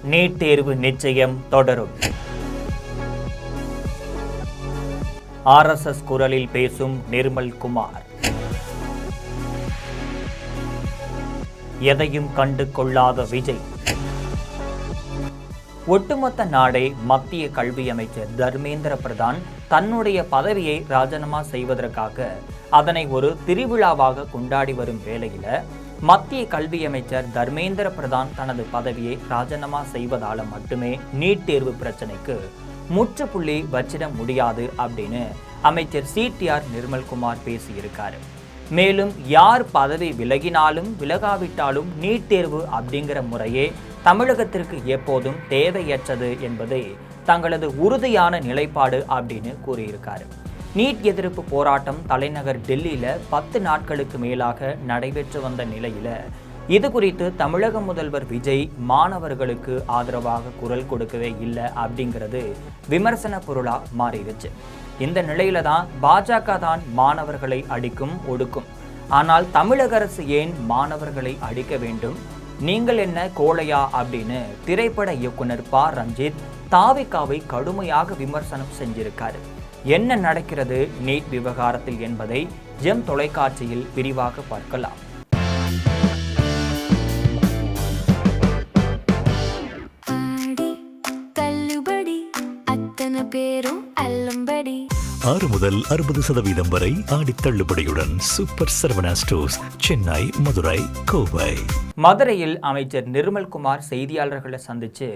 NEET தேர்வு நிச்சயம் தொடரும். RSS குரலில் பேசும் நிர்மல் குமார். எதையும் கண்டு கொள்ளாத விஜய். ஒட்டுமொத்த நாடே மத்திய கல்வி அமைச்சர் தர்மேந்திர பிரதான் தன்னுடைய பதவியை ராஜினாமா செய்வதற்காக அதனை ஒரு திருவிழாவாக கொண்டாடி வரும் வேளையில மத்திய கல்வி அமைச்சர் தர்மேந்திர பிரதான் தனது பதவியை ராஜினாமா செய்வதால மட்டுமே நீட் தேர்வு பிரச்சனைக்கு முற்றுப்புள்ளி வச்சிட முடியாது அப்படின்னு அமைச்சர் CTR நிர்மல்குமார் பேசியிருக்காரு. மேலும் யார் பதவி விலகினாலும் விலகாவிட்டாலும் நீட் தேர்வு அப்படிங்கிற முறையே தமிழகத்திற்கு எப்போதும் தேவையற்றது என்பதை தங்களது உறுதியான நிலைப்பாடு அப்படின்னு கூறியிருக்காரு. நீட் எதிர்ப்பு போராட்டம் தலைநகர் டெல்லியில 10 நாட்களுக்கு மேலாக நடைபெற்று வந்த நிலையில இது குறித்து தமிழக முதல்வர் விஜய் மாணவர்களுக்கு ஆதரவாக குரல் கொடுக்கவே இல்லை அப்படிங்கிறது விமர்சன பொருளா மாறிடுச்சு. இந்த நிலையில தான் பாஜக தான் மாணவர்களை அடிக்கும் ஒடுக்கும். ஆனால் தமிழக அரசு ஏன் மாணவர்களை அடிக்க வேண்டும்? நீங்கள் என்ன கோழையா அப்படின்னு திரைப்பட இயக்குனர் ப. ரஞ்சித் தாவிகாவை கடுமையாக விமர்சனம் செஞ்சிருக்காரு. என்ன நடக்கிறது நீட் விவகாரத்தில் என்பதை ஜெம் தொலைக்காட்சியில் விரிவாக பார்க்கலாம். ஆறு முதல் 60% வரை ஆடி தள்ளுபடியுடன் சூப்பர் சரவணா ஸ்டோர்ஸ், சென்னை, மதுரை, கோவை. மதுரையில் அமைச்சர் நிர்மல்குமார் செய்தியாளர்களை சந்திச்சு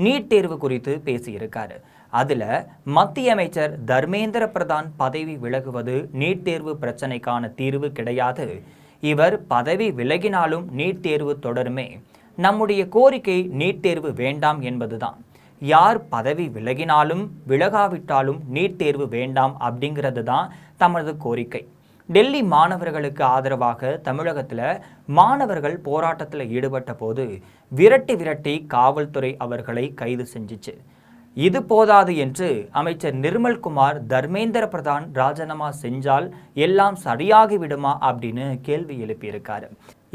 நீட் தேர்வு குறித்து பேசியிருக்காரு. அதுல மத்திய அமைச்சர் தர்மேந்திர பிரதான் பதவி விலகுவது நீட் தேர்வு பிரச்சனைக்கான தீர்வு கிடையாது. இவர் பதவி விலகினாலும் நீட் தேர்வு தொடருமே. நம்முடைய கோரிக்கை நீட் தேர்வு வேண்டாம் என்பதுதான். யார் பதவி விலகினாலும் விலகாவிட்டாலும் நீட் தேர்வு வேண்டாம் அப்படிங்கிறது தான் தமது கோரிக்கை. டெல்லி மாணவர்களுக்கு ஆதரவாக தமிழகத்தில் மாணவர்கள் போராட்டத்தில் ஈடுபட்ட போது விரட்டி காவல்துறை அவர்களை கைது செஞ்சிச்சு. இது போதாது என்று அமைச்சர் நிர்மல்குமார் தர்மேந்திர பிரதான் ராஜினாமா செஞ்சால் எல்லாம் சரியாகி விடுமா அப்படின்னு கேள்வி எழுப்பியிருக்காரு.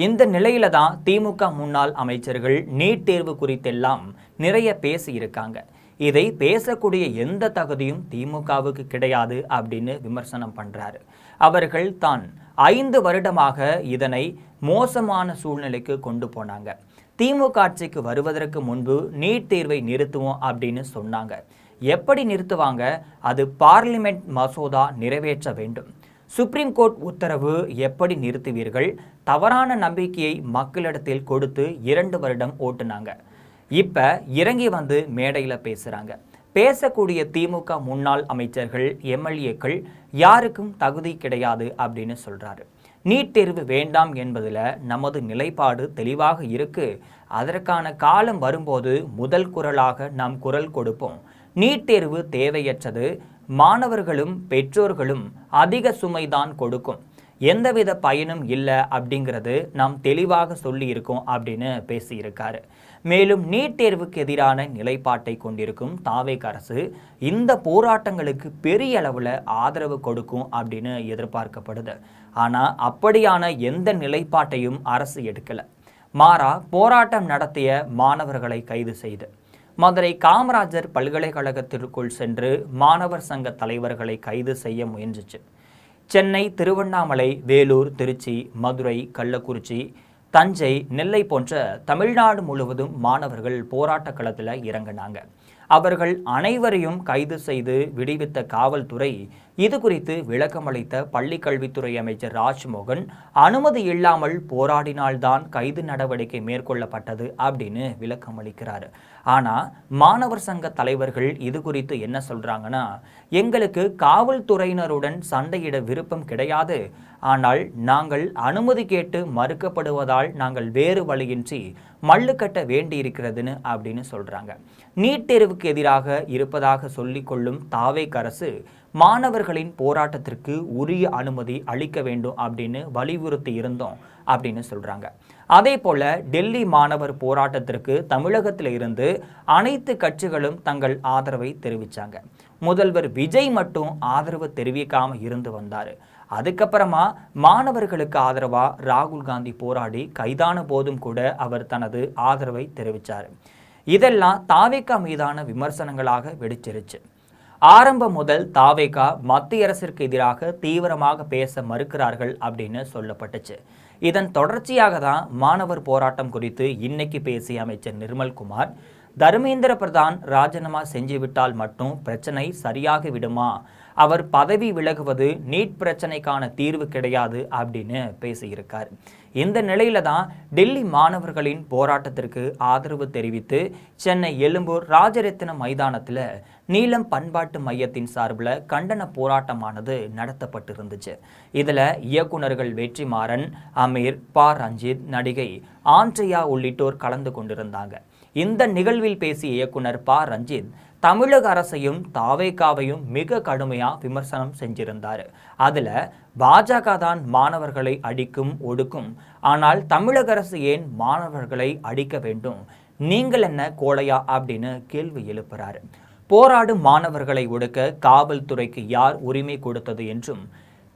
இந்த நிலையில தான் திமுக முன்னாள் அமைச்சர்கள் நீட் தேர்வு குறித்தெல்லாம் நிறைய பேசியிருக்காங்க. இதை பேசக்கூடிய எந்த தகுதியும் திமுகவுக்கு கிடையாது அப்படின்னு விமர்சனம் பண்றாரு. அவர்கள் தான் 5 வருடமாக இதனை மோசமான சூழ்நிலைக்கு கொண்டு போனாங்க. திமுக ஆட்சிக்கு வருவதற்கு முன்பு நீட் தேர்வை நிறுத்துவோம் அப்படின்னு சொன்னாங்க. எப்படி நிறுத்துவாங்க? அது பார்லிமெண்ட் மசோதா நிறைவேற்ற வேண்டும். சுப்ரீம் கோர்ட் உத்தரவு எப்படி நிறுத்துவீர்கள்? தவறான நம்பிக்கையை மக்களிடத்தில் கொடுத்து 2 வருடம் ஓட்டுனாங்க. இப்ப இறங்கி வந்து மேடையில் பேசுறாங்க. பேசக்கூடிய திமுக முன்னாள் அமைச்சர்கள், MLAக்கள் யாருக்கும் தகுதி கிடையாது அப்படின்னு சொல்றாரு. நீட் தேர்வு வேண்டாம் என்பதில் நமது நிலைப்பாடு தெளிவாக இருக்கு. அதற்கான காலம் வரும்போது முதல் குரலாக நாம் குரல் கொடுப்போம். நீட் தேர்வு தேவையற்றது. மாணவர்களும் பெற்றோர்களும் அதிக சுமைதான் கொடுக்கும். எந்தவித பயனும் இல்லை அப்படிங்கிறது நாம் தெளிவாக சொல்லி இருக்கோம் அப்படின்னு பேசியிருக்காரு. மேலும் நீட் தேர்வுக்கு எதிரான நிலைப்பாட்டை கொண்டிருக்கும் தாவேக அரசு இந்த போராட்டங்களுக்கு பெரிய அளவில் ஆதரவு கொடுக்கும் அப்படின்னு எதிர்பார்க்கப்படுது. ஆனால் அப்படியான எந்த நிலைப்பாட்டையும் அரசு எடுக்கலை. மாறா போராட்டம் நடத்திய மாணவர்களை கைது செய்து மதுரை காமராஜர் பல்கலைக்கழகத்திற்குள் சென்று மாணவர் சங்க தலைவர்களை கைது செய்ய முயன்றுச்சு. சென்னை, திருவண்ணாமலை, வேலூர், திருச்சி, மதுரை, கள்ளக்குறிச்சி, தஞ்சை, நெல்லை போன்ற தமிழ்நாடு முழுவதும் மாணவர்கள் போராட்ட களத்தில் இறங்கினாங்க. அவர்கள் அனைவரையும் கைது செய்து விடுவித்த காவல்துறை இது குறித்து விளக்கமளித்த பள்ளிக்கல்வித்துறை அமைச்சர் ராஜ்மோகன் அனுமதி இல்லாமல் போராடினால்தான் கைது நடவடிக்கை மேற்கொள்ளப்பட்டது அப்படின்னு விளக்கமளிக்கிறாரு. ஆனால் மாணவர் சங்க தலைவர்கள் இது குறித்து என்ன சொல்றாங்கன்னா, எங்களுக்கு காவல்துறையினருடன் சண்டையிட விருப்பம் கிடையாது. ஆனால் நாங்கள் அனுமதி கேட்டு மறுக்கப்படுவதால் நாங்கள் வேறு வழியின்றி மல்லு கட்ட வேண்டியிருக்கிறதுன்னு அப்படின்னு சொல்றாங்க. நீட் தேர்வுக்கு எதிராக இருப்பதாக சொல்லிக்கொள்ளும் தாவேக அரசு மாணவர்களின் போராட்டத்திற்கு உரிய அனுமதி அளிக்க வேண்டும் அப்படின்னு வலியுறுத்தி இருந்தோம் அப்படின்னு சொல்றாங்க. அதே போல டெல்லி மாணவர் போராட்டத்திற்கு தமிழகத்தில் இருந்து அனைத்து கட்சிகளும் தங்கள் ஆதரவை தெரிவித்தாங்க. முதல்வர் விஜய் மட்டும் ஆதரவு தெரிவிக்காம இருந்து வந்தார். அதுக்கப்புறமா மாணவர்களுக்கு ஆதரவாக ராகுல் காந்தி போராடி கைதான போதும் கூட அவர் தனது ஆதரவை தெரிவித்தார். இதெல்லாம் தாவேகா மீதான விமர்சனங்களாக வெடிச்சிருச்சு. ஆரம்பம் முதல் தாவேகா மத்திய அரசிற்கு எதிராக தீவிரமாக பேச மறுக்கிறார்கள் அப்படின்னு சொல்லப்பட்டுச்சு. இதன் தொடர்ச்சியாக தான் மாணவர் போராட்டம் குறித்து இன்னைக்கு பேசிய அமைச்சர் நிர்மல்குமார், தர்மேந்திர பிரதான் ராஜினாமா செஞ்சுவிட்டால் மட்டும் பிரச்சனை சரியாகி விடுமா, அவர் பதவி விலகுவது நீட் பிரச்சனைக்கான தீர்வு கிடையாது அப்படின்னு பேசியிருக்கார். இந்த நிலையில தான் டெல்லி மாணவர்களின் போராட்டத்திற்கு ஆதரவு தெரிவித்து சென்னை எழும்பூர் ராஜரத்தின மைதானத்தில் நீலம் பண்பாட்டு மையத்தின் சார்பில் கண்டன போராட்டமானது நடத்தப்பட்டிருந்துச்சு. இதில் இயக்குநர்கள் வெற்றிமாறன், அமீர், பா ரஞ்சித், நடிகை ஆண்ட்ரியா உள்ளிட்டோர் கலந்து கொண்டிருந்தாங்க. இந்த நிகழ்வில் பேசிய இயக்குனர் பா ரஞ்சித் தமிழக அரசையும் தாவேகாவையும் மிக கடுமையாக விமர்சனம் செஞ்சிருந்தார். அதில் பாஜக தான் மாணவர்களை அடிக்கும் ஒடுக்கும், ஆனால் தமிழக அரசு ஏன் மாணவர்களை அடிக்க வேண்டும், நீங்கள் என்ன கோழையா அப்படின்னு கேள்வி எழுப்புறாரு. போராடும் மாணவர்களை ஒடுக்க காவல்துறைக்கு யார் உரிமை கொடுத்தது என்றும்,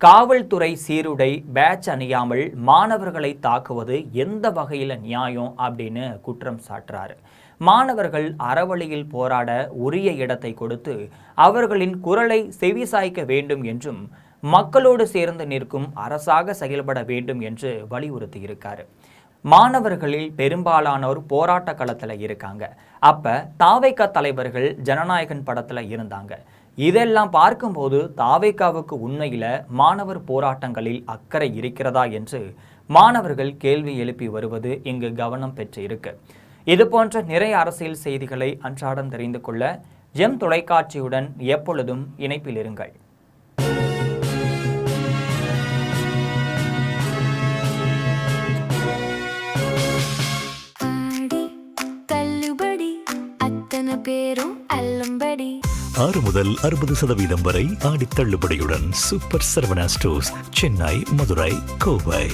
காவல்துறை சீருடை பேட்ச் அணியாமல் மாணவர்களை தாக்குவது எந்த வகையில் நியாயம் அப்படின்னு குற்றம் சாட்டுறாரு. மாணவர்கள் அறவழியில் போராட உரிய இடத்தை கொடுத்து அவர்களின் குரலை செவிசாய்க்க வேண்டும் என்றும், மக்களோடு சேர்ந்து நிற்கும் அரசாக செயல்பட வேண்டும் என்று வலியுறுத்தியிருக்காரு. மாணவர்களில் பெரும்பாலானோர் போராட்ட களத்தில் இருக்காங்க. அப்ப தாவேகா தலைவர்கள் ஜனநாயகன் படத்தில் இருந்தாங்க. இதெல்லாம் பார்க்கும்போது தாவேகாவுக்கு உண்மையில மாணவர் போராட்டங்களில் அக்கறை இருக்கிறதா என்று மாணவர்கள் கேள்வி எழுப்பி வருவது இங்கு கவனம் பெற்று இருக்கு. இது போன்ற நிறைய அரசியல் செய்திகளை அன்றாடம் தெரிந்து கொள்ள ஜெம் தொலைக்காட்சியுடன் எப்பொழுதும் இணைப்பில் இருங்கள். பேரும் 6 முதல் 60% வரை ஆடி தள்ளுபடியுடன் சூப்பர் சரவணா ஸ்டோர்ஸ், சென்னை, மதுரை, கோவை.